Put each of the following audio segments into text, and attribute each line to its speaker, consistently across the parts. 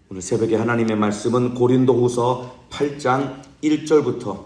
Speaker 1: 오늘 새벽에 하나님의 말씀은 고린도후서 8장 1절부터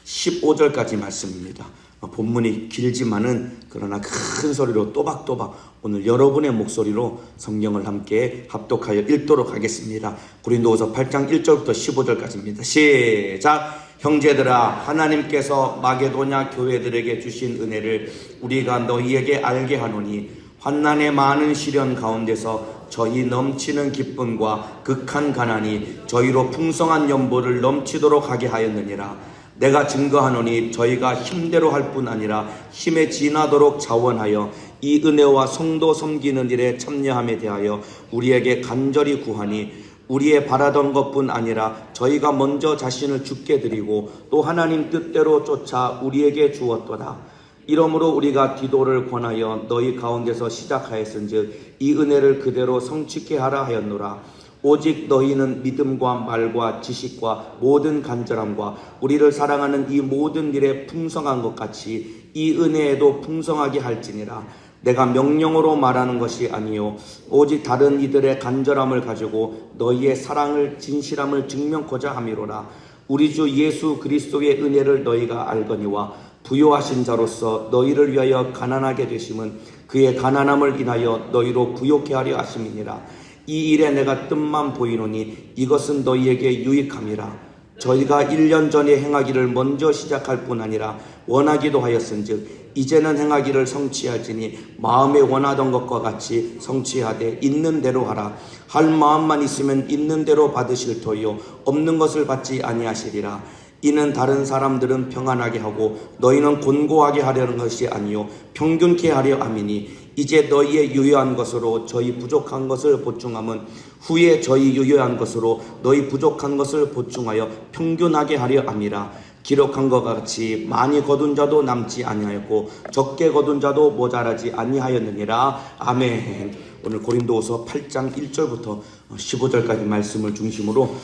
Speaker 1: 15절까지 말씀입니다. 본문이 길지만은 그러나 큰 소리로 또박또박 오늘 여러분의 목소리로 성경을 함께 합독하여 읽도록 하겠습니다. 고린도후서 8장 1절부터 15절까지입니다. 시작! 형제들아, 하나님께서 마게도냐 교회들에게 주신 은혜를 우리가 너희에게 알게 하노니 환난의 많은 시련 가운데서 저희 넘치는 기쁨과 극한 가난이 저희로 풍성한 연보를 넘치도록 하게 하였느니라. 내가 증거하노니 저희가 힘대로 할 뿐 아니라 힘에 지나도록 자원하여 이 은혜와 성도 섬기는 일에 참여함에 대하여 우리에게 간절히 구하니 우리의 바라던 것뿐 아니라 저희가 먼저 자신을 주께 드리고 또 하나님 뜻대로 쫓아 우리에게 주었도다. 이러므로 우리가 디도를 권하여 너희 가운데서 시작하였은즉 이 은혜를 그대로 성취케 하라 하였노라. 오직 너희는 믿음과 말과 지식과 모든 간절함과 우리를 사랑하는 이 모든 일에 풍성한 것 같이 이 은혜에도 풍성하게 할지니라. 내가 명령으로 말하는 것이 아니요 오직 다른 이들의 간절함을 가지고 너희의 사랑을 진실함을 증명코자 함이로라. 우리 주 예수 그리스도의 은혜를 너희가 알거니와 부요하신 자로서 너희를 위하여 가난하게 되심은 그의 가난함을 인하여 너희로 부요케 하려 하심이니라. 이 일에 내가 뜻만 보이노니 이것은 너희에게 유익함이라. 저희가 1년 전에 행하기를 먼저 시작할 뿐 아니라 원하기도 하였은즉 이제는 행하기를 성취할지니 마음에 원하던 것과 같이 성취하되 있는 대로 하라. 할 마음만 있으면 있는 대로 받으실 터이요 없는 것을 받지 아니하시리라. 이는 다른 사람들은 평안하게 하고 너희는 곤고하게 하려는 것이 아니요 평균케 하려 함이니 이제 너희의 유효한 것으로 저희 부족한 것을 보충함은 후에 저희 유효한 것으로 너희 부족한 것을 보충하여 평균하게 하려 함이라. 기록한 것 같이 많이 거둔 자도 남지 아니하였고 적게 거둔 자도 모자라지 아니하였느니라. 아멘. 오늘 고린도후서 8장 1절부터 15절까지 말씀을 중심으로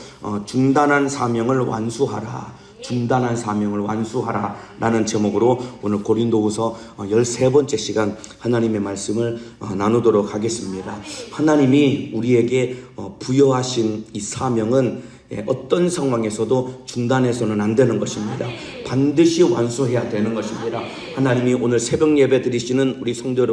Speaker 1: 중단한 사명을 완수하라. 중단한 사명을 완수하라 라는 제목으로 오늘 고린도후서 13번째 시간 하나님의 말씀을 나누도록 하겠습니다. 하나님이 우리에게 부여하신 이 사명은 어떤 상황에서도 중단해서는 안 되는 것입니다. 반드시 완수해야 되는 것입니다. 하나님이 오늘 새벽 예배 드리시는 우리 성도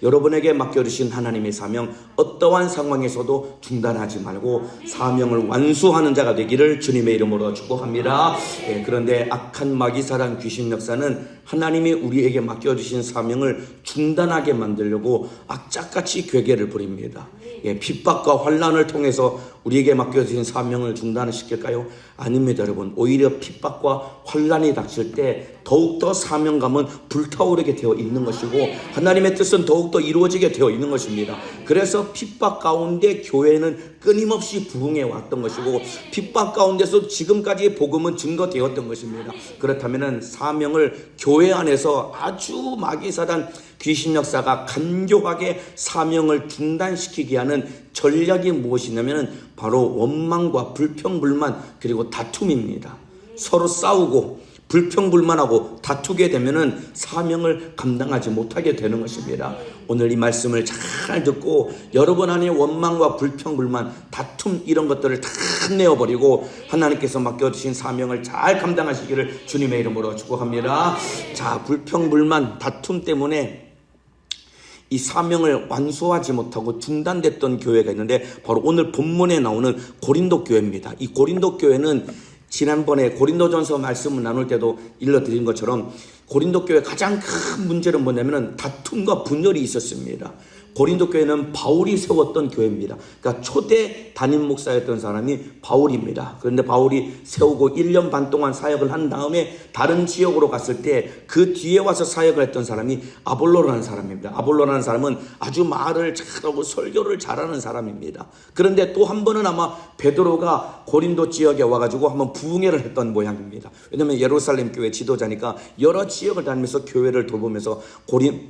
Speaker 1: 여러분에게 맡겨주신 하나님의 사명, 어떠한 상황에서도 중단하지 말고 사명을 완수하는 자가 되기를 주님의 이름으로 축복합니다. 그런데 악한 마귀사랑 귀신 역사는 하나님이 우리에게 맡겨주신 사명을 중단하게 만들려고 악착같이 괴계를 부립니다. 핍박과 환난을 통해서 우리에게 맡겨주신 사명을 중단시킬까요? 아닙니다, 여러분. 오히려 핍박과 환난이 닥칠 때 더욱더 사명감은 불타오르게 되어 있는 것이고 하나님의 뜻은 더욱더 이루어지게 되어 있는 것입니다. 그래서 핍박 가운데 교회는 끊임없이 부흥해 왔던 것이고 핍박 가운데서 지금까지 복음은 증거되었던 것입니다. 그렇다면 사명을 교회 안에서 아주 마귀사단 귀신 역사가 간교하게 사명을 중단시키게 하는 전략이 무엇이냐면 바로 원망과 불평불만 그리고 다툼입니다. 서로 싸우고 불평불만하고 다투게 되면은 사명을 감당하지 못하게 되는 것입니다. 오늘 이 말씀을 잘 듣고 여러분 안에 원망과 불평불만, 다툼 이런 것들을 다 내어버리고 하나님께서 맡겨주신 사명을 잘 감당하시기를 주님의 이름으로 축복합니다. 자, 불평불만, 다툼 때문에 이 사명을 완수하지 못하고 중단됐던 교회가 있는데 바로 오늘 본문에 나오는 고린도 교회입니다. 이 고린도 교회는 지난번에 고린도전서 말씀을 나눌 때도 일러드린 것처럼 고린도 교회 가장 큰 문제는 뭐냐면 다툼과 분열이 있었습니다. 고린도 교회는 바울이 세웠던 교회입니다. 그러니까 초대 담임 목사였던 사람이 바울입니다. 그런데 바울이 세우고 1년 반 동안 사역을 한 다음에 다른 지역으로 갔을 때 그 뒤에 와서 사역을 했던 사람이 아볼로라는 사람입니다. 아볼로라는 사람은 아주 말을 잘하고 설교를 잘하는 사람입니다. 그런데 또 한 번은 아마 베드로가 고린도 지역에 와가지고 한번 부흥회를 했던 모양입니다. 왜냐하면 예루살렘 교회 지도자니까 여러 지역을 다니면서 교회를 돌보면서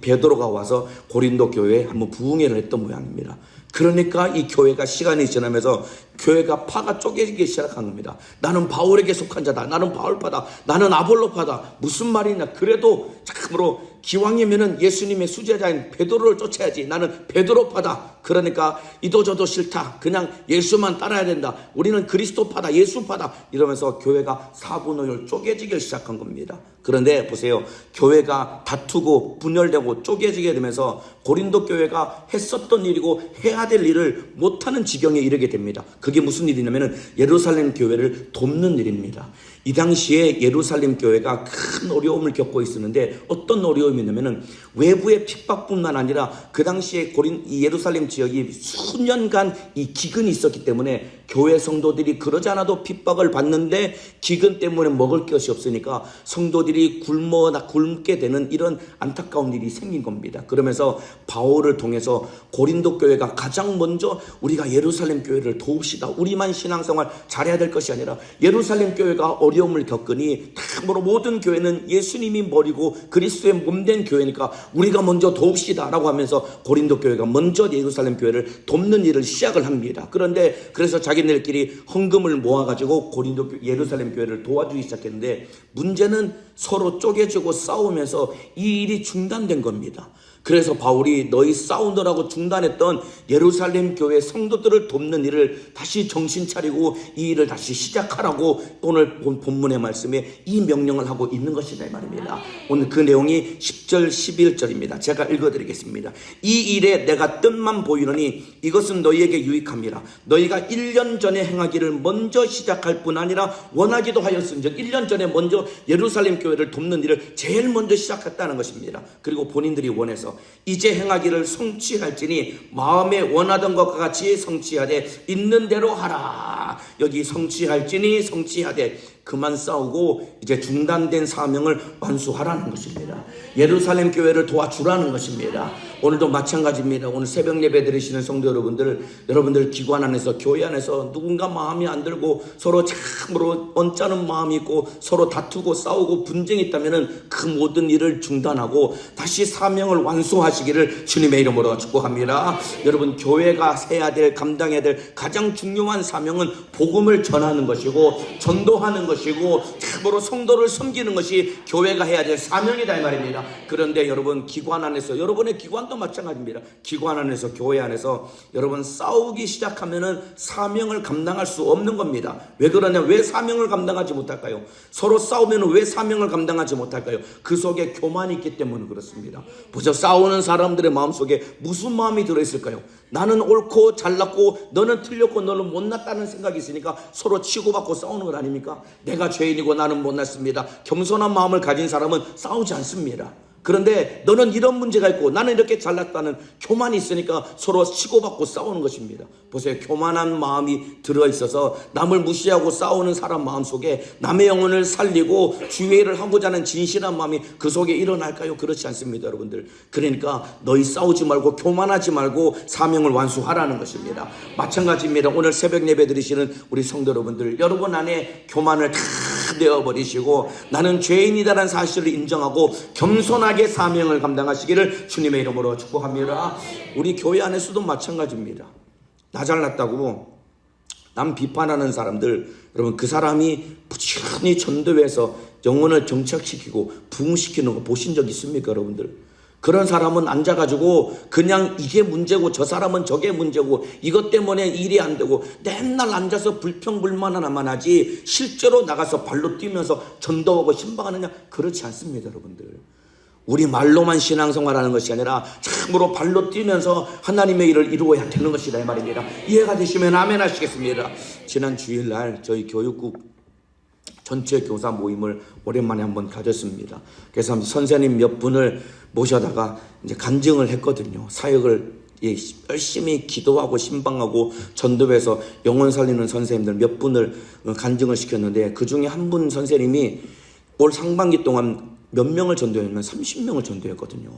Speaker 1: 베드로가 와서 고린도 교회에 한번 부흥회를 했던 모양입니다. 그러니까 이 교회가 시간이 지나면서 교회가 파가 쪼개지기 시작한 겁니다. 나는 바울에게 속한 자다. 나는 바울파다. 나는 아볼로파다. 무슨 말이냐. 그래도 참으로 기왕이면은 예수님의 수제자인 베드로를 쫓아야지. 나는 베드로파다. 그러니까 이도저도 싫다. 그냥 예수만 따라야 된다. 우리는 그리스도파다. 예수파다. 이러면서 교회가 사분오열 쪼개지기 시작한 겁니다. 그런데 보세요. 교회가 다투고 분열되고 쪼개지게 되면서 고린도 교회가 했었던 일이고 해야 될 일을 못하는 지경에 이르게 됩니다. 그게 무슨 일이냐면은 예루살렘 교회를 돕는 일입니다. 이 당시에 예루살렘 교회가 큰 어려움을 겪고 있었는데 어떤 어려움이냐면은 외부의 핍박뿐만 아니라 그 당시에 이 예루살렘 지역이 수년간 이 기근이 있었기 때문에 교회 성도들이 그러지 않아도 핍박을 받는데 기근 때문에 먹을 것이 없으니까 성도들이 굶게 되는 이런 안타까운 일이 생긴 겁니다. 그러면서 바울을 통해서 고린도 교회가 가장 먼저 우리가 예루살렘 교회를 도웁시다. 우리만 신앙생활 잘해야 될 것이 아니라 예루살렘 교회가 어려움을 겪으니 참으로 모든 교회는 예수님이 머리고 그리스도의 몸된 교회니까 우리가 먼저 도웁시다 라고 하면서 고린도 교회가 먼저 예루살렘 교회를 돕는 일을 시작을 합니다. 그런데 그래서 자기네들끼리 헌금을 모아가지고 예루살렘 교회를 도와주기 시작했는데 문제는 서로 쪼개지고 싸우면서 이 일이 중단된 겁니다. 그래서 바울이 너희 싸우느라고 중단했던 예루살렘 교회 성도들을 돕는 일을 다시 정신 차리고 이 일을 다시 시작하라고 오늘 본문의 말씀에 이 명령을 하고 있는 것이다 이 말입니다. 오늘 그 내용이 10절 11절입니다. 제가 읽어드리겠습니다. 이 일에 내가 뜻만 보이노니 이것은 너희에게 유익함이라. 너희가 1년 전에 행하기를 먼저 시작할 뿐 아니라 원하기도 하였은즉 1년 전에 먼저 예루살렘 교회를 돕는 일을 제일 먼저 시작했다는 것입니다. 그리고 본인들이 원해서 이제 행하기를 성취할지니 마음에 원하던 것과 같이 성취하되 있는 대로 하라. 여기 성취할지니 성취하되 그만 싸우고 이제 중단된 사명을 완수하라는 것입니다. 예루살렘 교회를 도와주라는 것입니다. 오늘도 마찬가지입니다. 오늘 새벽 예배 드리시는 성도 여러분들 기관 안에서 교회 안에서 누군가 마음이 안 들고 서로 참으로 언짢은 마음이 있고 서로 다투고 싸우고 분쟁이 있다면은 그 모든 일을 중단하고 다시 사명을 완수하시기를 주님의 이름으로 축복합니다. 여러분 교회가 해야 될 감당해야 될 가장 중요한 사명은 복음을 전하는 것이고 전도하는 것이고 참으로 성도를 섬기는 것이 교회가 해야 될 사명이다 이 말입니다. 그런데 여러분 기관 안에서 여러분의 기관도 마찬가지입니다. 기관 안에서 교회 안에서 여러분 싸우기 시작하면은 사명을 감당할 수 없는 겁니다. 왜 그러냐? 왜 사명을 감당하지 못할까요? 서로 싸우면 왜 사명을 감당하지 못할까요? 그 속에 교만이 있기 때문에 그렇습니다. 보세요. 싸우는 사람들의 마음속에 무슨 마음이 들어있을까요? 나는 옳고 잘났고 너는 틀렸고 너는 못났다는 생각이 있으니까 서로 치고받고 싸우는 것 아닙니까? 내가 죄인이고 나는 못났습니다. 겸손한 마음을 가진 사람은 싸우지 않습니다. 그런데 너는 이런 문제가 있고 나는 이렇게 잘났다는 교만이 있으니까 서로 치고받고 싸우는 것입니다. 보세요. 교만한 마음이 들어있어서 남을 무시하고 싸우는 사람 마음속에 남의 영혼을 살리고 주의를 하고자 하는 진실한 마음이 그 속에 일어날까요? 그렇지 않습니다, 여러분들. 그러니까 너희 싸우지 말고 교만하지 말고 사명을 완수하라는 것입니다. 마찬가지입니다. 오늘 새벽 예배 드리시는 우리 성도 여러분들, 여러분 안에 교만을 다 내어버리시고 나는 죄인이다라는 사실을 인정하고 겸손하게 사명을 감당하시기를 주님의 이름으로 축복합니다. 우리 교회 안에서도 마찬가지입니다. 나 잘났다고 남 비판하는 사람들, 여러분 그 사람이 부지런히 전도해서 영혼을 정착시키고 부흥시키는 거 보신 적 있습니까, 여러분들? 그런 사람은 앉아가지고 그냥 이게 문제고 저 사람은 저게 문제고 이것 때문에 일이 안 되고 맨날 앉아서 불평불만하나만 하지 실제로 나가서 발로 뛰면서 전도하고 신방하느냐? 그렇지 않습니다, 여러분들. 우리 말로만 신앙생활하는 것이 아니라 참으로 발로 뛰면서 하나님의 일을 이루어야 되는 것이다 이 말입니다. 이해가 되시면 아멘 하시겠습니다. 지난 주일날 저희 교육국 전체 교사 모임을 오랜만에 한번 가졌습니다. 그래서 선생님 몇 분을 모셔다가 이제 간증을 했거든요. 사역을 열심히 기도하고 신방하고 전도해서 영혼 살리는 선생님들 몇 분을 간증을 시켰는데 그 중에 한 분 선생님이 올 상반기 동안 몇 명을 전도했냐면 30명을 전도했거든요.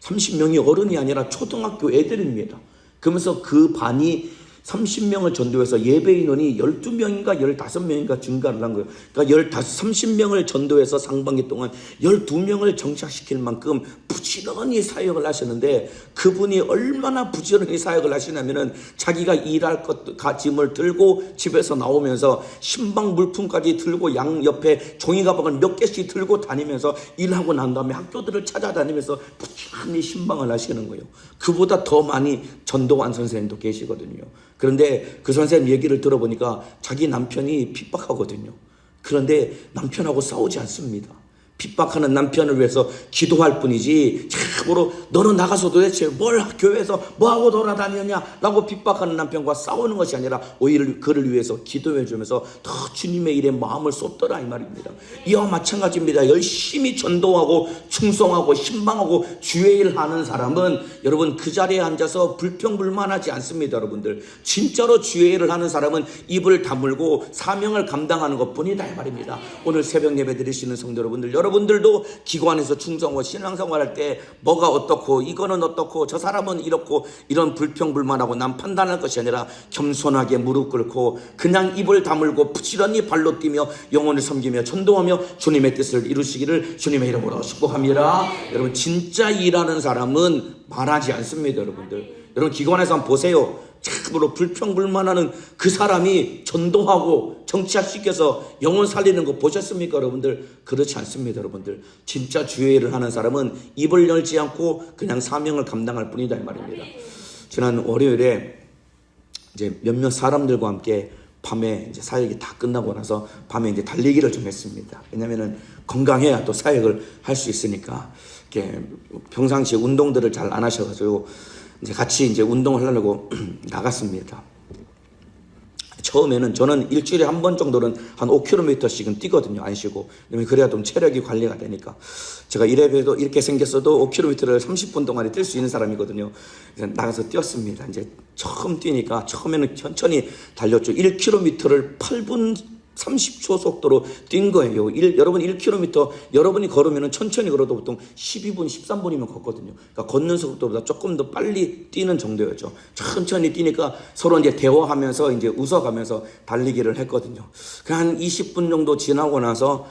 Speaker 1: 30명이 어른이 아니라 초등학교 애들입니다. 그러면서 그 반이 30명을 전도해서 예배 인원이 12명인가 15명인가 증가를 한 거예요. 그러니까 30명을 전도해서 상반기 동안 12명을 정착시킬 만큼 부지런히 사역을 하셨는데, 그분이 얼마나 부지런히 사역을 하시냐면은 자기가 일할 것 짐을 들고 집에서 나오면서 신방 물품까지 들고 양 옆에 종이 가방을 몇 개씩 들고 다니면서 일하고 난 다음에 학교들을 찾아다니면서 부지런히 신방을 하시는 거예요. 그보다 더 많이 전도한 선생님도 계시거든요. 그런데 그 선생님 얘기를 들어보니까 자기 남편이 핍박하거든요. 그런데 남편하고 싸우지 않습니다. 핍박하는 남편을 위해서 기도할 뿐이지, 참으로 너는 나가서 도대체 뭘 교회에서 뭐하고 돌아다녔냐 라고 핍박하는 남편과 싸우는 것이 아니라 오히려 그를 위해서 기도해 주면서 더 주님의 일에 마음을 쏟더라 이 말입니다. 이와 마찬가지입니다. 열심히 전도하고 충성하고 신방하고 주의 일 하는 사람은 여러분 그 자리에 앉아서 불평불만하지 않습니다. 여러분들 진짜로 주의 일을 하는 사람은 입을 다물고 사명을 감당하는 것뿐이다 이 말입니다. 오늘 새벽 예배 드리시는 성도 여러분들도 기관에서 충성하고 신앙생활할 때 뭐가 어떻고 이거는 어떻고 저 사람은 이렇고 이런 불평불만하고 남 판단할 것이 아니라 겸손하게 무릎 꿇고 그냥 입을 다물고 부지런히 발로 뛰며 영혼을 섬기며 전도하며 주님의 뜻을 이루시기를 주님의 이름으로 축복합니다. 여러분 진짜 일하는 사람은 말하지 않습니다. 여러분 기관에서 한번 보세요. 참으로 불평불만하는 그 사람이 전도하고 정착시켜서 영혼 살리는 거 보셨습니까? 여러분들 그렇지 않습니다. 여러분들 진짜 주의 일을 하는 사람은 입을 열지 않고 그냥 사명을 감당할 뿐이다 이 말입니다. 지난 월요일에 이제 몇몇 사람들과 함께 밤에 이제 사역이 다 끝나고 나서 밤에 이제 달리기를 좀 했습니다. 왜냐면은 건강해야 또 사역을 할 수 있으니까. 이렇게 평상시에 운동들을 잘 안 하셔가지고 이제 같이 이제 운동을 하려고 나갔습니다. 처음에는 저는 일주일에 한 번 정도는 한 5km씩은 뛰거든요. 안 쉬고. 그래야 좀 체력이 관리가 되니까. 제가 이래봬도 이렇게 생겼어도 5km를 30분 동안에 뛸 수 있는 사람이거든요. 그래서 나가서 뛰었습니다. 이제 처음 뛰니까 처음에는 천천히 달렸죠. 1km를 8분 30초 속도로 뛴 거예요. 여러분 1km 여러분이 걸으면 천천히 걸어도 보통 12분, 13분이면 걷거든요. 그러니까 걷는 속도보다 조금 더 빨리 뛰는 정도였죠. 천천히 뛰니까 서로 이제 대화하면서 이제 웃어가면서 달리기를 했거든요. 한 20분 정도 지나고 나서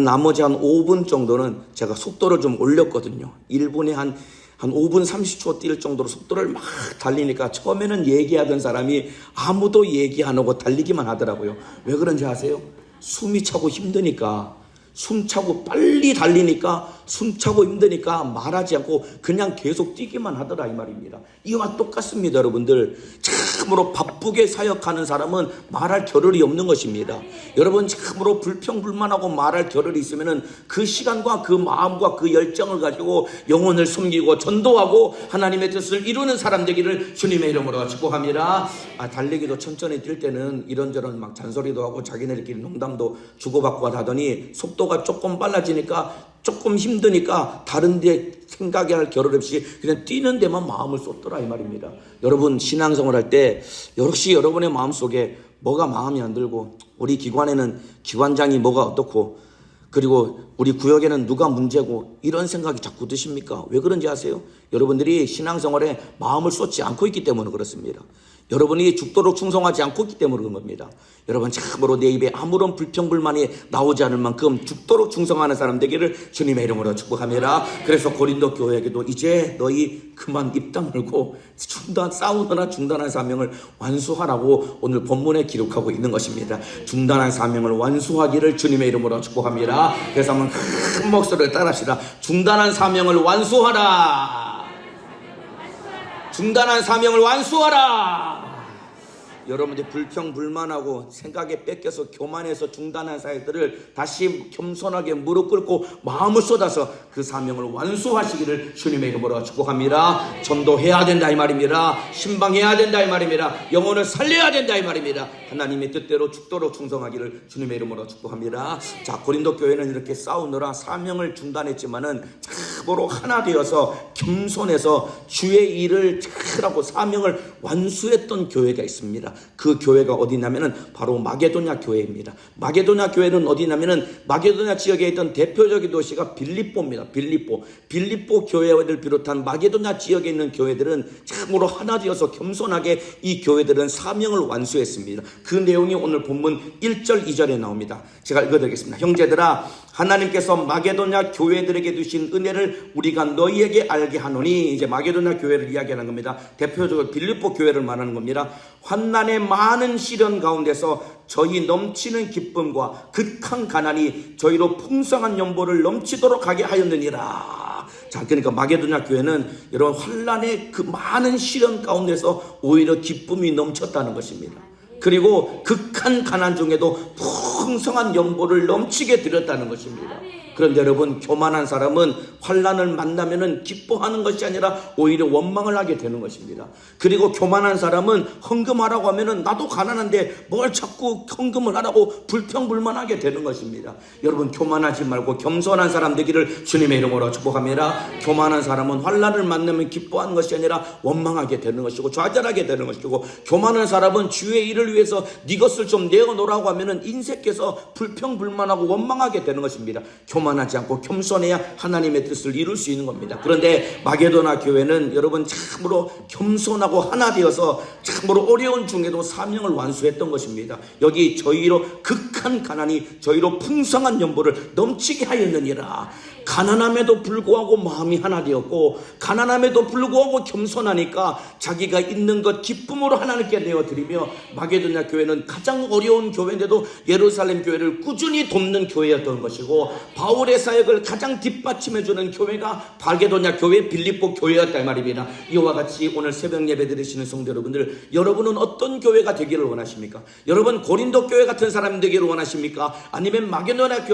Speaker 1: 나머지 한 5분 정도는 제가 속도를 좀 올렸거든요. 1분에 한 5분 30초 뛸 정도로 속도를 막 달리니까 처음에는 얘기하던 사람이 아무도 얘기 안 하고 달리기만 하더라고요. 왜 그런지 아세요? 숨이 차고 힘드니까, 숨차고 빨리 달리니까, 숨차고 힘드니까 말하지 않고 그냥 계속 뛰기만 하더라 이 말입니다. 이와 똑같습니다. 여러분들 참으로 바쁘게 사역하는 사람은 말할 겨를이 없는 것입니다. 여러분 참으로 불평불만하고 말할 겨를이 있으면 그 시간과 그 마음과 그 열정을 가지고 영혼을 섬기고 전도하고 하나님의 뜻을 이루는 사람 되기를 주님의 이름으로 축복합니다. 달리기도 천천히 뛸 때는 이런저런 막 잔소리도 하고 자기네들끼리 농담도 주고받고 하더니 속도가 조금 빨라지니까 조금 힘드니까 다른 데 생각이 할 겨를 없이 그냥 뛰는 데만 마음을 쏟더라 이 말입니다. 여러분 신앙생활 할 때 역시 여러분의 마음속에 뭐가 마음이 안 들고, 우리 기관에는 기관장이 뭐가 어떻고, 그리고 우리 구역에는 누가 문제고, 이런 생각이 자꾸 드십니까? 왜 그런지 아세요? 여러분들이 신앙생활에 마음을 쏟지 않고 있기 때문에 그렇습니다. 여러분이 죽도록 충성하지 않고 있기 때문에 그런 겁니다. 여러분 참으로 내 입에 아무런 불평불만이 나오지 않을 만큼 죽도록 충성하는 사람 되기를 주님의 이름으로 축복합니다. 그래서 고린도 교회에게도 이제 너희 그만 입 다물고 싸우거나 중단한 사명을 완수하라고 오늘 본문에 기록하고 있는 것입니다. 중단한 사명을 완수하기를 주님의 이름으로 축복합니다. 그래서 한번 큰 목소리를 따라합시다. 중단한 사명을 완수하라. 중단한 사명을 완수하라. 여러분들 불평불만하고 생각에 뺏겨서 교만해서 중단한 사역들을 다시 겸손하게 무릎 꿇고 마음을 쏟아서 그 사명을 완수하시기를 주님의 이름으로 축복합니다. 전도해야 된다 이 말입니다. 신방해야 된다 이 말입니다. 영혼을 살려야 된다 이 말입니다. 하나님의 뜻대로 죽도록 충성하기를 주님의 이름으로 축복합니다. 자, 고린도 교회는 이렇게 싸우느라 사명을 중단했지만은 참으로 하나 되어서 겸손해서 주의 일을 잘하고 사명을 완수했던 교회가 있습니다. 그 교회가 어디냐면은 바로 마게도냐 교회입니다. 마게도냐 교회는 어디냐면은 마게도냐 지역에 있던 대표적인 도시가 빌립보입니다. 빌립보 교회를 비롯한 마게도냐 지역에 있는 교회들은 참으로 하나 되어서 겸손하게 이 교회들은 사명을 완수했습니다. 그 내용이 오늘 본문 1절 2절에 나옵니다. 제가 읽어드리겠습니다. 형제들아, 하나님께서 마게도냐 교회들에게 주신 은혜를 우리가 너희에게 알게 하노니, 이제 마게도냐 교회를 이야기하는 겁니다. 대표적으로 빌립보 교회를 말하는 겁니다. 환난의 많은 시련 가운데서 저희 넘치는 기쁨과 극한 가난이 저희로 풍성한 연보를 넘치도록 하게 하였느니라. 자, 그러니까 마게도냐 교회는 여러분 환난의 그 많은 시련 가운데서 오히려 기쁨이 넘쳤다는 것입니다. 그리고 극한 가난 중에도 풍성한 연보를 넘치게 드렸다는 것입니다. 그런데 여러분, 교만한 사람은 환난을 만나면은 기뻐하는 것이 아니라 오히려 원망을 하게 되는 것입니다. 그리고 교만한 사람은 헌금하라고 하면은 나도 가난한데 뭘 자꾸 헌금을 하라고 불평불만하게 되는 것입니다. 여러분, 교만하지 말고 겸손한 사람 되기를 주님의 이름으로 축복합니다. 교만한 사람은 환난을 만나면 기뻐하는 것이 아니라 원망하게 되는 것이고 좌절하게 되는 것이고, 교만한 사람은 주의 일을 위해서 네 것을 좀 내어놓으라고 하면은 인색해서 불평불만하고 원망하게 되는 것입니다. 교만하지 않고 겸손해야 하나님의 뜻을 이룰 수 있는 겁니다. 그런데 마게도나 교회는 여러분 참으로 겸손하고 하나 되어서 참으로 어려운 중에도 사명을 완수했던 것입니다. 여기 저희로 극한 가난이 저희로 풍성한 연보를 넘치게 하였느니라. 가난함에도 불구하고 마음이 하나 되었고, 가난함에도 불구하고 겸손하니까 자기가 있는 것 기쁨으로 하나님께 내어드리며, 마게도냐 교회는 가장 어려운 교회인데도 예루살렘 교회를 꾸준히 돕는 교회였던 것이고, 바울의 사역을 가장 뒷받침해주는 교회가 마게도냐 교회, 빌립보 교회였다 이 말입니다. 이와 같이 오늘 새벽 예배 드리시는 성도 여러분들, 여러분은 어떤 교회가 되기를 원하십니까? 여러분 고린도 교회 같은 사람이 되기를 원하십니까? 아니면 마게도냐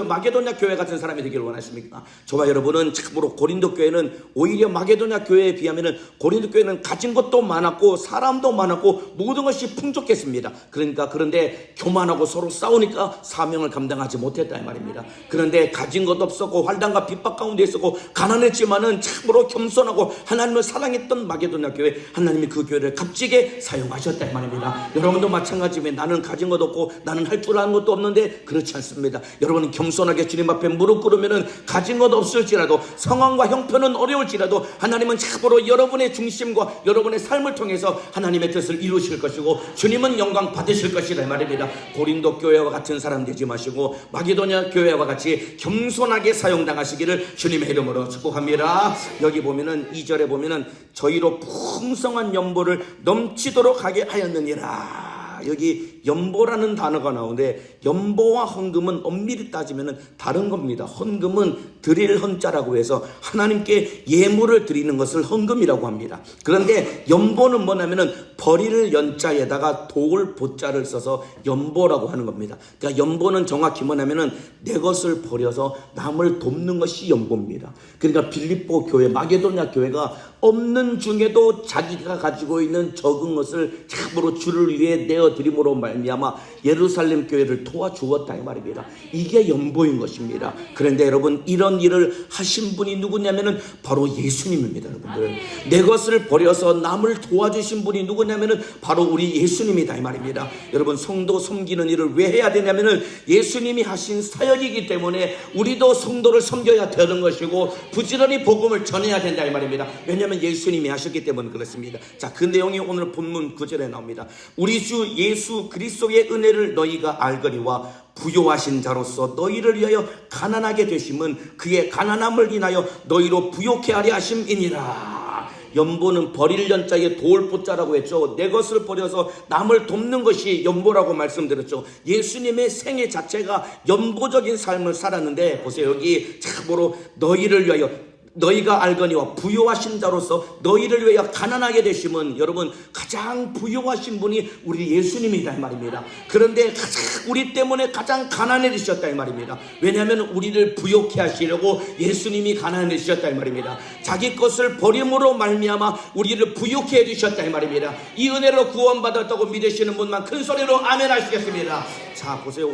Speaker 1: 교회 같은 사람이 되기를 원하십니까? 저와 여러분은 참으로 고린도 교회는 오히려 마게도냐 교회에 비하면 고린도 교회는 가진 것도 많았고 사람도 많았고 모든 것이 풍족했습니다. 그런데 교만하고 서로 싸우니까 사명을 감당하지 못했다 이 말입니다. 그런데 가진 것도 없었고 환난과 핍박 가운데 있었고 가난했지만은 참으로 겸손하고 하나님을 사랑했던 마게도냐 교회, 하나님이 그 교회를 값지게 사용하셨다 이 말입니다. 여러분도 마찬가지면 나는 가진 것도 없고 나는 할 줄 아는 것도 없는데, 그렇지 않습니다. 여러분은 겸손하게 주님 앞에 무릎 꿇으면은 가진 것 없을지라도, 상황과 형편은 어려울지라도 하나님은 참으로 여러분의 중심과 여러분의 삶을 통해서 하나님의 뜻을 이루실 것이고 주님은 영광 받으실 것이라 말입니다. 고린도 교회와 같은 사람 되지 마시고 마게도냐 교회와 같이 겸손하게 사용당하시기를 주님의 이름으로 축복합니다. 여기 보면은 2절에 보면은 저희로 풍성한 연보를 넘치도록 하게 하였느니라. 여기 연보라는 단어가 나오는데, 연보와 헌금은 엄밀히 따지면 다른 겁니다. 헌금은 드릴 헌자라고 해서 하나님께 예물을 드리는 것을 헌금이라고 합니다. 그런데 연보는 뭐냐면은 버릴 연자에다가 도울 보자를 써서 연보라고 하는 겁니다. 그러니까 연보는 정확히 뭐냐면은 내 것을 버려서 남을 돕는 것이 연보입니다. 그러니까 빌립보 교회, 마게도냐 교회가 없는 중에도 자기가 가지고 있는 적은 것을 참으로 주를 위해 내어드림으로 말미암아 예루살렘 교회를 도와주었다 이 말입니다. 이게 연보인 것입니다. 그런데 여러분, 이런 일을 하신 분이 누구냐면은 바로 예수님입니다. 여러분들, 내 것을 버려서 남을 도와주신 분이 누구냐면은 바로 우리 예수님이다 이 말입니다. 여러분, 성도 섬기는 일을 왜 해야 되냐면은 예수님이 하신 사역이기 때문에 우리도 성도를 섬겨야 되는 것이고 부지런히 복음을 전해야 된다 이 말입니다. 왜냐하면 예수님이 하셨기 때문에 그렇습니다. 자, 그 내용이 오늘 본문 9절에 나옵니다. 우리 주 예수 그리스도의 은혜를 너희가 알거니와 부요하신 자로서 너희를 위하여 가난하게 되심은 그의 가난함을 인하여 너희로 부요케 하려 하심이니라. 연보는 버릴 연자에 도울 보자라고 했죠. 내 것을 버려서 남을 돕는 것이 연보라고 말씀드렸죠. 예수님의 생애 자체가 연보적인 삶을 살았는데, 보세요. 여기 참으로 너희를 위하여, 너희가 알거니와 부요하신 자로서 너희를 위하여 가난하게 되심은, 여러분 가장 부요하신 분이 우리 예수님이다 이 말입니다. 그런데 우리 때문에 가장 가난해지셨다 이 말입니다. 왜냐하면 우리를 부요케 하시려고 예수님이 가난해지셨다 이 말입니다. 자기 것을 버림으로 말미암아 우리를 부요케 해주셨다 이 말입니다. 이 은혜로 구원받았다고 믿으시는 분만 큰 소리로 아멘 하시겠습니다. 자, 보세요.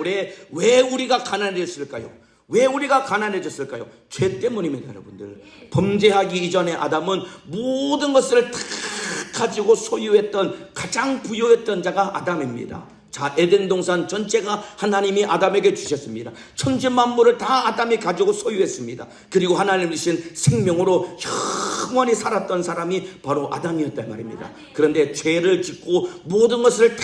Speaker 1: 왜 우리가 가난해졌을까요? 왜 우리가 가난해졌을까요? 죄 때문입니다. 여러분들, 범죄하기 이전에 아담은 모든 것을 다 가지고 소유했던 가장 부유했던 자가 아담입니다. 자, 에덴 동산 전체가 하나님이 아담에게 주셨습니다. 천지 만물을 다 아담이 가지고 소유했습니다. 그리고 하나님 주신 생명으로 영원히 살았던 사람이 바로 아담이었단 말입니다. 그런데 죄를 짓고 모든 것을 다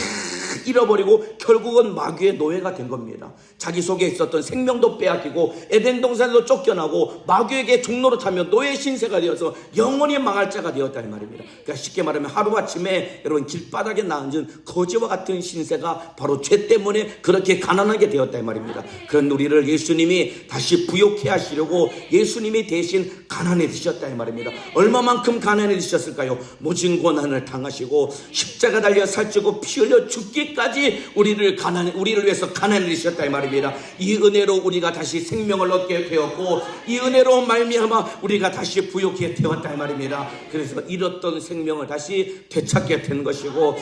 Speaker 1: 잃어버리고 결국은 마귀의 노예가 된 겁니다. 자기 속에 있었던 생명도 빼앗기고 에덴 동산에도 쫓겨나고 마귀에게 종로로 타며 노예 신세가 되어서 영원히 망할 자가 되었다 이 말입니다. 그러니까 쉽게 말하면 하루아침에 여러분 길바닥에 나앉은 거지와 같은 신세가 바로 죄 때문에 그렇게 가난하게 되었다 이 말입니다. 그런 우리를 예수님이 다시 부욕해 하시려고 예수님이 대신 가난해지셨다 이 말입니다. 얼마만큼 가난해지셨을까요? 모진 고난을 당하시고 십자가 달려 살찌고 피 흘려 죽기까지 우리를 위해서 가난해지셨다 이 말입니다. 이 은혜로 우리가 다시 생명을 얻게 되었고 이 은혜로 말미암아 우리가 다시 부욕해 되었다 이 말입니다. 그래서 잃었던 생명을 다시 되찾게 된 것이고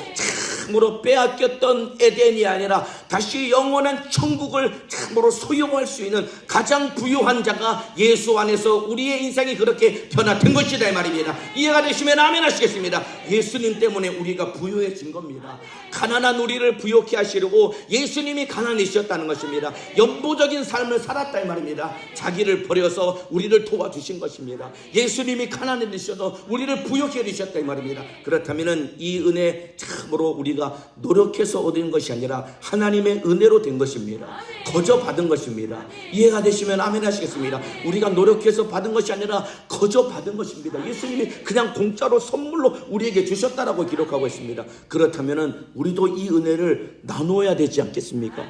Speaker 1: 참으로 빼앗겼던 에덴이 아니라 다시 영원한 천국을 참으로 소유할 수 있는 가장 부유한 자가 예수 안에서 우리의 인생이 그렇게 변화된 것이다 이 말입니다. 이해가 되시면 아멘 하시겠습니다. 예수님 때문에 우리가 부유해진 겁니다. 가난한 우리를 부욕해 하시려고 예수님이 가난이셨다는 것입니다. 연보적인 삶을 살았다 이 말입니다. 자기를 버려서 우리를 도와주신 것입니다. 예수님이 가난해지셔도 우리를 부욕해 주셨다 이 말입니다. 그렇다면 이 은혜 참으로 우리가 노력해서 얻은 것이 아니라 하나님의 은혜로 된 것입니다. 거저 받은 것입니다. 이해가 되시면 아멘 하시겠습니다. 우리가 노력해서 받은 것이 아니라 거저 받은 것입니다. 예수님이 그냥 공짜로 선물로 우리에게 주셨다라고 기록하고 있습니다. 그렇다면 우리도 이 은혜를 나누어야 되지 않겠습니까?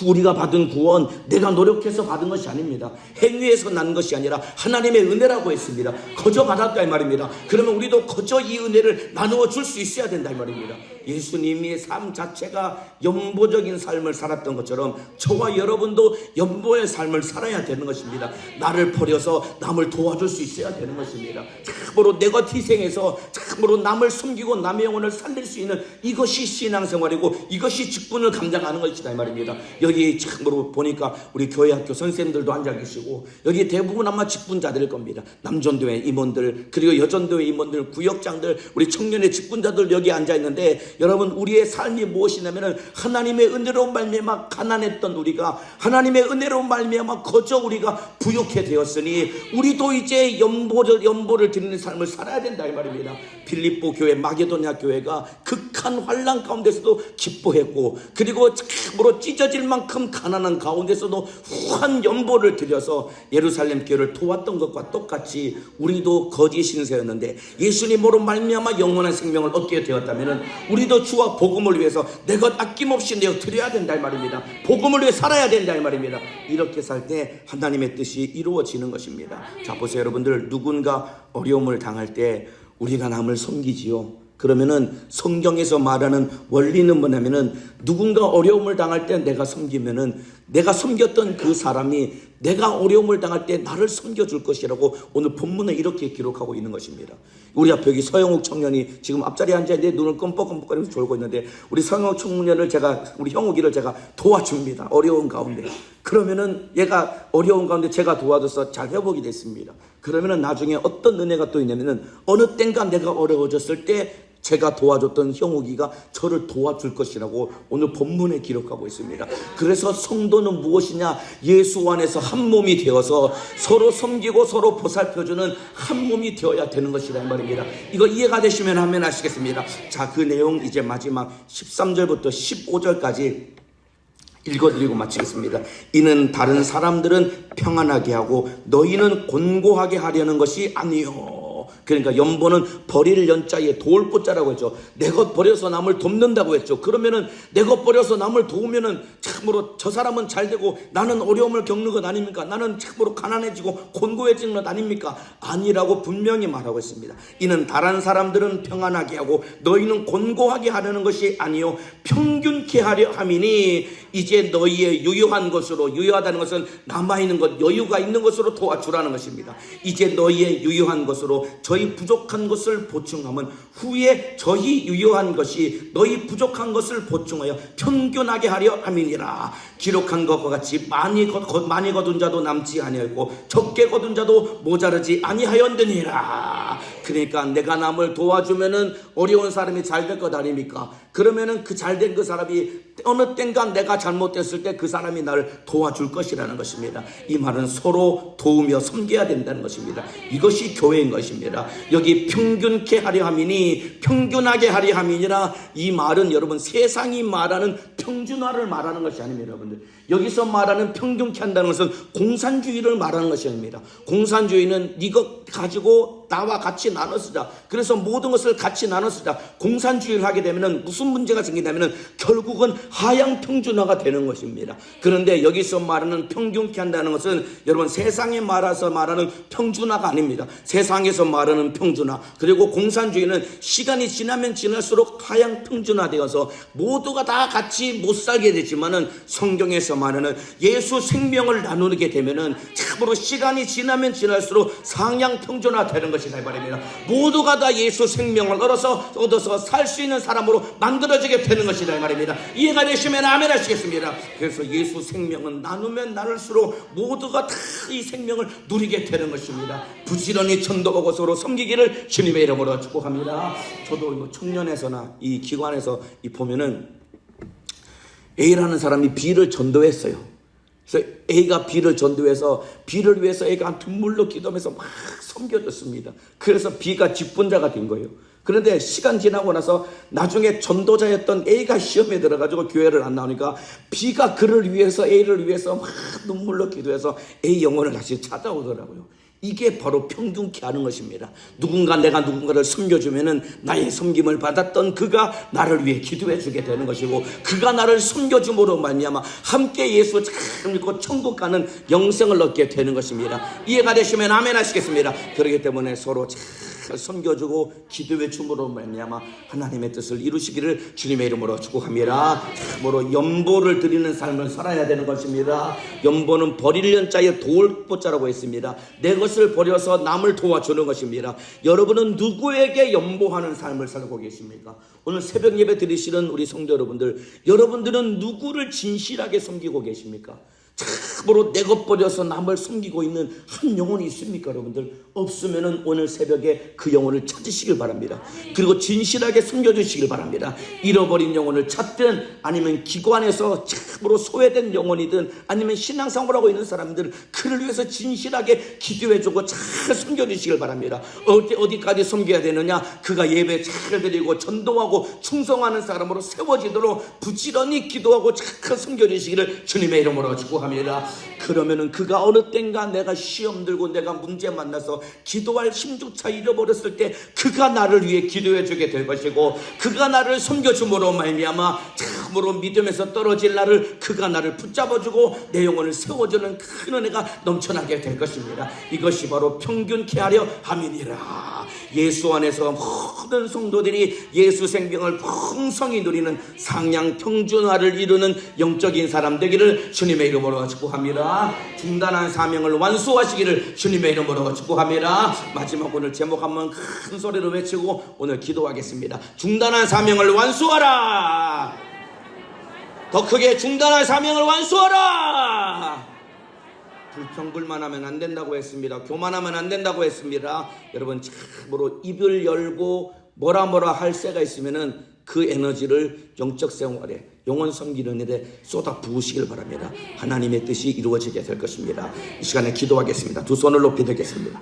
Speaker 1: 우리가 받은 구원 내가 노력해서 받은 것이 아닙니다. 행위에서 난 것이 아니라 하나님의 은혜라고 했습니다. 거저 받았다 이 말입니다. 그러면 우리도 거저 이 은혜를 나누어 줄 수 있어야 된다 이 말입니다. 예수님의 삶 자체가 연보적인 삶을 살았던 것처럼 저와 여러분도 연보의 삶을 살아야 되는 것입니다. 나를 버려서 남을 도와줄 수 있어야 되는 것입니다. 참으로 내가 희생해서 참으로 남을 섬기고 남의 영혼을 살릴 수 있는 이것이 신앙생활이고 이것이 직분을 감당하는 것이다 이 말입니다. 여기 참으로 보니까 우리 교회 학교 선생님들도 앉아 계시고 여기 대부분 아마 직분자들일 겁니다. 남전도회 임원들 그리고 여전도회 임원들 구역장들 우리 청년의 직분자들 여기 앉아 있는데 여러분 우리의 삶이 무엇이냐면은 하나님의 은혜로 말미암아 가난했던 우리가 하나님의 은혜로 말미암아 거저 우리가 부욕해 되었으니 우리도 이제 연보를 드리는 삶을 살아야 된다 이 말입니다. 빌립보 교회 마게도냐 교회가 극한 환난 가운데서도 기뻐했고 그리고 참으로 찢어질 만큼 가난한 가운데서도 후한 연보를 드려서 예루살렘 교회를 도왔던 것과 똑같이 우리도 거짓 신세였는데 예수님으로 말미암아 영원한 생명을 얻게 되었다면 우리도 주와 복음을 위해서 내 것 아낌없이 내어 드려야 된다 이 말입니다. 복음을 위해 살아야 된다 이 말입니다. 이렇게 살 때 하나님의 뜻이 이루어지는 것입니다. 자 보세요 여러분들, 누군가 어려움을 당할 때 우리가 남을 섬기지요. 그러면은 성경에서 말하는 원리는 뭐냐면은 누군가 어려움을 당할 때 내가 섬기면은 내가 섬겼던 그 사람이 내가 어려움을 당할 때 나를 섬겨줄 것이라고 오늘 본문에 이렇게 기록하고 있는 것입니다. 우리 앞에 여기 서영욱 청년이 지금 앞자리에 앉아있는데 눈을 껌뻑껌뻑거리면서 졸고 있는데 우리 서영욱 청년을 우리 형욱이를 제가 도와줍니다. 어려운 가운데. 그러면은 얘가 어려운 가운데 제가 도와줘서 잘 회복이 됐습니다. 그러면은 나중에 어떤 은혜가 또 있냐면은 어느 땐가 내가 어려워졌을 때 제가 도와줬던 형욱이가 저를 도와줄 것이라고 오늘 본문에 기록하고 있습니다. 그래서 성도는 무엇이냐? 예수 안에서 한 몸이 되어서 서로 섬기고 서로 보살펴주는 한 몸이 되어야 되는 것이란 말입니다. 이거 이해가 되시면 하면 아시겠습니다. 자, 그 내용 이제 마지막 13절부터 15절까지 읽어드리고 마치겠습니다. 이는 다른 사람들은 평안하게 하고 너희는 곤고하게 하려는 것이 아니요. 그러니까 연보는 버릴 연자에 도울 보자라고 했죠. 내 것 버려서 남을 돕는다고 했죠. 그러면은 내 것 버려서 남을 도우면은 참으로 저 사람은 잘 되고 나는 어려움을 겪는 것 아닙니까? 나는 참으로 가난해지고 곤고해지는 것 아닙니까? 아니라고 분명히 말하고 있습니다. 이는 다른 사람들은 평안하게 하고 너희는 곤고하게 하려는 것이 아니요 평균케 하려 함이니 이제 너희의 유효한 것으로, 유효하다는 것은 남아있는 것, 여유가 있는 것으로 도와주라는 것입니다. 이제 너희의 유효한 것으로 저희 부족한 것을 보충하면 후에 저희 유효한 것이 너희 부족한 것을 보충하여 평균하게 하려 함이니라. 기록한 것과 같이 많이 거둔 자도 남지 아니하였고 적게 거둔 자도 모자르지 아니하였느니라. 그러니까 내가 남을 도와주면은 어려운 사람이 잘 될 것 아닙니까? 그러면은 그 잘된 그 사람이 어느 땐가 내가 잘못됐을 때 그 사람이 나를 도와줄 것이라는 것입니다. 이 말은 서로 도우며 섬겨야 된다는 것입니다. 이것이 교회인 것입니다. 여기 평균케 하려 함이니 평균하게 하려 함이니라, 이 말은 여러분 세상이 말하는 평준화를 말하는 것이 아닙니다. 여러분들, 여기서 말하는 평균케 한다는 것은 공산주의를 말하는 것이 아닙니다. 공산주의는 이것 가지고 나와 같이 나눠 쓰자, 그래서 모든 것을 같이 나눠 쓰자. 공산주의를 하게 되면 무슨 문제가 생기냐면 결국은 하향 평준화가 되는 것입니다. 그런데 여기서 말하는 평균케 한다는 것은 여러분 세상에 말해서 말하는 평준화가 아닙니다. 세상에서 말하는 평준화, 그리고 공산주의는 시간이 지나면 지날수록 하향 평준화되어서 모두가 다 같이 못 살게 되지만은, 성경에서 말하는 예수 생명을 나누게 되면은 참으로 시간이 지나면 지날수록 상향 평준화 되는 것이다 이 말입니다. 모두가 다 예수 생명을 얻어서 살 수 있는 사람으로 만들어지게 되는 것이다 이 말입니다. 이해가 되시면 아멘 하시겠습니다. 그래서 예수 생명은 나누면 나눌수록 모두가 다 이 생명을 누리게 되는 것입니다. 부지런히 전도하고 서로 섬기기를 주님의 이름으로 축복합니다. 저도 청년에서나 이 기관에서 보면은 A라는 사람이 B를 전도했어요. 그래서 A가 B를 전도해서 B를 위해서 A가 눈물로 기도하면서 막 섬겨줬습니다. 그래서 B가 직분자가 된 거예요. 그런데 시간 지나고 나서 나중에 전도자였던 A가 시험에 들어가지고 교회를 안 나오니까 B가 그를 위해서, A를 위해서 막 눈물로 기도해서 A 영혼을 다시 찾아오더라고요. 이게 바로 평균케 하는 것입니다. 내가 누군가를 섬겨주면은 나의 섬김을 받았던 그가 나를 위해 기도해 주게 되는 것이고, 그가 나를 섬겨줌으로 말미암아 함께 예수 잘 믿고 천국 가는 영생을 얻게 되는 것입니다. 이해가 되시면 아멘 하시겠습니다. 그렇기 때문에 서로 잘 섬겨주고 기도해 줌으로 말미암아 하나님의 뜻을 이루시기를 주님의 이름으로 축복합니다. 참으로 연보를 드리는 삶을 살아야 되는 것입니다. 연보는 버리려는 자의 도울보자라고 했습니다. 내 것을 버려서 남을 도와주는 것입니다. 여러분은 누구에게 연보하는 삶을 살고 계십니까? 오늘 새벽 예배 드리시는 우리 성도 여러분들, 여러분들은 누구를 진실하게 섬기고 계십니까? 참으로 내 것 버려서 남을 섬기고 있는 한 영혼이 있습니까? 여러분들 없으면은 오늘 새벽에 그 영혼을 찾으시길 바랍니다. 그리고 진실하게 섬겨주시길 바랍니다. 잃어버린 영혼을 찾든 아니면 기관에서 참으로 소외된 영혼이든 아니면 신앙생활하고 있는 사람들, 그를 위해서 진실하게 기도해주고 잘 섬겨주시길 바랍니다. 어디까지 섬겨야 되느냐? 그가 예배 잘 드리고 전도하고 충성하는 사람으로 세워지도록 부지런히 기도하고 잘 섬겨주시기를 주님의 이름으로 축복합니다. 그러면은 그가 어느 땐가 내가 시험 들고 내가 문제 만나서 기도할 힘조차 잃어버렸을 때 그가 나를 위해 기도해 주게 될 것이고, 그가 나를 섬겨줌으로 말미암아 참으로 믿음에서 떨어질 나를 그가 나를 붙잡아주고 내 영혼을 세워주는 큰 은혜가 넘쳐나게 될 것입니다. 이것이 바로 평균케 하려 함이니라. 예수 안에서 모든 성도들이 예수 생명을 풍성히 누리는 상향 평준화를 이루는 영적인 사람 되기를 주님의 이름으로 축복합니다. 중단한 사명을 완수하시기를 주님의 이름으로 축복합니다. 마지막 오늘 제목 한번 큰 소리로 외치고 오늘 기도하겠습니다. 중단한 사명을 완수하라. 더 크게 중단한 사명을 완수하라. 불평불만하면 안 된다고 했습니다. 교만하면 안 된다고 했습니다. 여러분 참으로 입을 열고 뭐라 할 새가 있으면은 그 에너지를 영적 생활에 영혼 섬기는 일에 쏟아 부으시길 바랍니다. 하나님의 뜻이 이루어지게 될 것입니다. 이 시간에 기도하겠습니다. 두 손을 높이 들겠습니다.